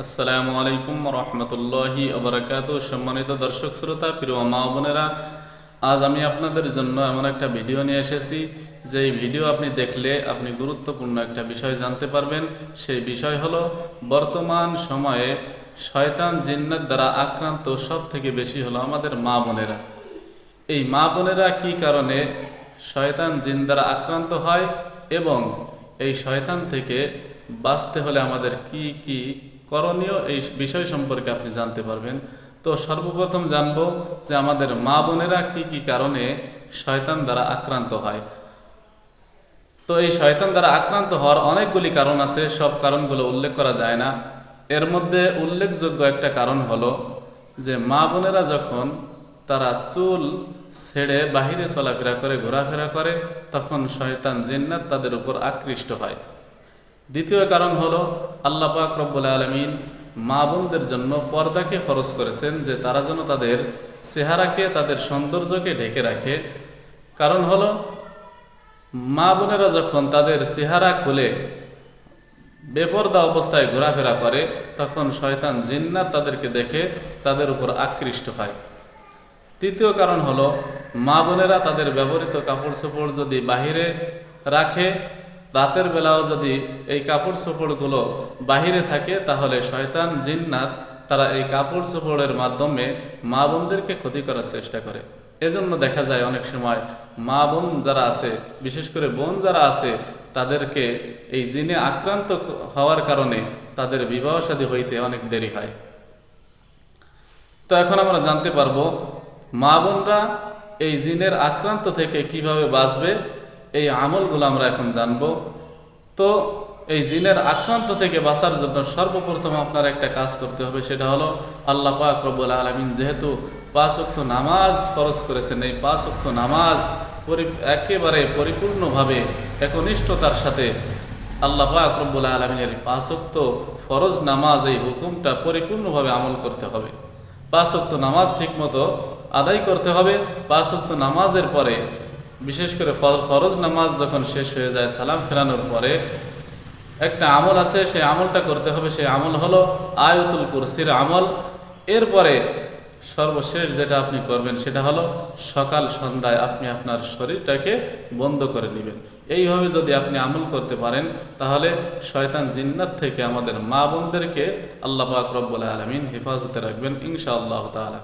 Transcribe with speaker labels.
Speaker 1: আসসালামু আলাইকুম রহমতুল্লাহি ওবরাকাতু। সম্মানিত দর্শক শ্রোতা, প্রিয় মা বোনেরা, আজ আমি আপনাদের জন্য এমন একটা ভিডিও নিয়ে এসেছি যে এই ভিডিও আপনি দেখলে আপনি গুরুত্বপূর্ণ একটা বিষয় জানতে পারবেন। সেই বিষয় হলো বর্তমান সময়ে শয়তান জিন্নাত দ্বারা আক্রান্ত সব থেকে বেশি হলো আমাদের মা বোনেরা। এই মা বোনেরা কী কারণে শয়তান জিন দ্বারা আক্রান্ত হয় এবং এই শয়তান থেকে বাঁচতে হলে আমাদের কি কি করণীয়, এই বিষয় সম্পর্কে আপনি জানতে পারবেন। তো সর্বপ্রথম জানব যে আমাদের মা বোনেরা কি কি কারণে শয়তান দ্বারা আক্রান্ত হয়। তো এই শয়তান দ্বারা আক্রান্ত হওয়ার অনেকগুলি কারণ আছে, সব কারণগুলো উল্লেখ করা যায় না। এর মধ্যে উল্লেখযোগ্য একটা কারণ হলো যে মা বোনেরা যখন তারা চুল ছেড়ে বাহিরে চলাফেরা করে, ঘোরাফেরা করে, তখন শয়তান জিন্নাত তাদের উপর আকৃষ্ট হয়। দ্বিতীয় কারণ হলো আল্লাহ পাক রব্বুল আলামিন মা বোনদের জন্য পর্দাকে ফরজ করেছেন, যে তারা যেন তাদের চেহারাকে, তাদের সৌন্দর্যকে ঢেকে রাখে। কারণ হলো মা বোনেরা যখন তাদের চেহারা খুলে বেপর্দা অবস্থায় ঘোরাফেরা করে, তখন শয়তান জিন্নাত তাদেরকে দেখে তাদের উপর আকৃষ্ট হয়। তৃতীয় কারণ হলো মা বোনেরা তাদের ব্যবহৃত কাপড় চোপড় যদি বাহিরে রাখে, রাতের বেলাও যদি এই কাপড় চোপড়গুলো বাহিরে থাকে, তাহলে শয়তান জিন্নাত তারা এই কাপড় চোপড়ের মাধ্যমে মা বোনদেরকে ক্ষতি করার চেষ্টা করে। এজন্য দেখা যায় অনেক সময় মা বোন যারা আছে, বিশেষ করে বোন যারা আছে, তাদেরকে এই জিনে আক্রান্ত হওয়ার কারণে তাদের বিবাহ শাদী হইতে অনেক দেরি হয়। তো এখন আমরা জানতে পারবো মা বোনরা এই জিনের আক্রান্ত থেকে কিভাবে বাঁচবে, এই আমলগুলো আমরা এখন জানব। তো এই জিনের আক্রান্ত থেকে বাঁচার জন্য সর্বপ্রথম আপনার একটা কাজ করতে হবে, সেটা হলো আল্লাহ পাক রব্বুল আলামিন যেহেতু 5 ওয়াক্ত নামাজ ফরজ করেছেন, এই 5 ওয়াক্ত নামাজ একেবারে পরিপূর্ণভাবে একনিষ্ঠতার সাথে আল্লাহ পাক রব্বুল আলামিনের 5 ওয়াক্ত ফরজ নামাজ, এই হুকুমটা পরিপূর্ণভাবে আমল করতে হবে। 5 ওয়াক্ত নামাজ ঠিকমতো আদায় করতে হবে। 5 ওয়াক্ত নামাজের পরে, বিশেষ করে ফরজ নামাজ যখন শেষ হয়ে যায়, সালাম ফেরানোর পরে একটা আমল আছে, সেই আমলটা করতে হবে। সেই আমল হলো আয়াতুল কুরসির আমল। এরপরে সর্বশেষ যেটা আপনি করবেন সেটা হলো সকাল সন্ধ্যায় আপনি আপনার শরীরটাকে বন্ধ করে নেবেন। এইভাবে যদি আপনি আমল করতে পারেন, তাহলে শয়তান জিন্নাত থেকে আমাদের মা বোনদেরকে আল্লাহ পাক রব্বুল আলামিন হেফাজতে রাখবেন ইনশাআল্লাহ তাআলা।